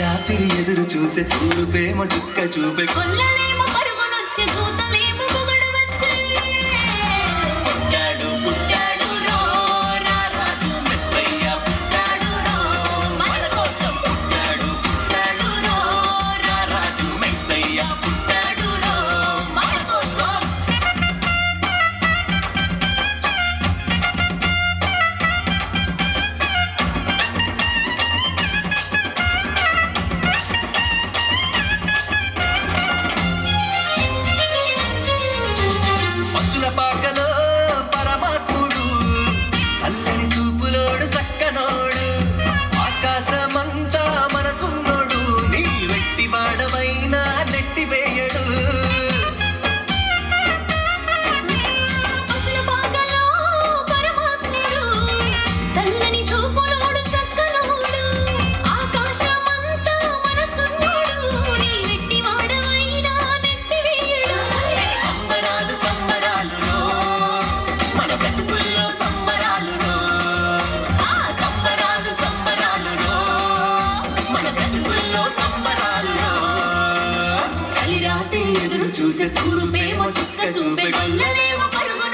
రాత్రి ఎదురు చూసే చూపేమో చుక్క చూపే కొల్లలేమో పరుగునొచ్చే కూతలేమో పొగడు వచ్చే పుట్టాడు పుట్టాడు రో రారాజు మెస్సయ్య పుట్టాడు రో మన కోసం పుట్టాడు పుట్టాడు రో రారాజు మెస్సయ్య పుట్టాడు రో మన కోసం పాకలో పరమాత్ముడు చల్లని చూపులోడు సక్కనోడు ఆకాశమంతా మనసున్నోడు నీ వెట్టి వాడమైనా నెట్టివేయడు ఎదురు చూసే చూపేమో చుక్క చూపే కొల్లలేమో పరుగున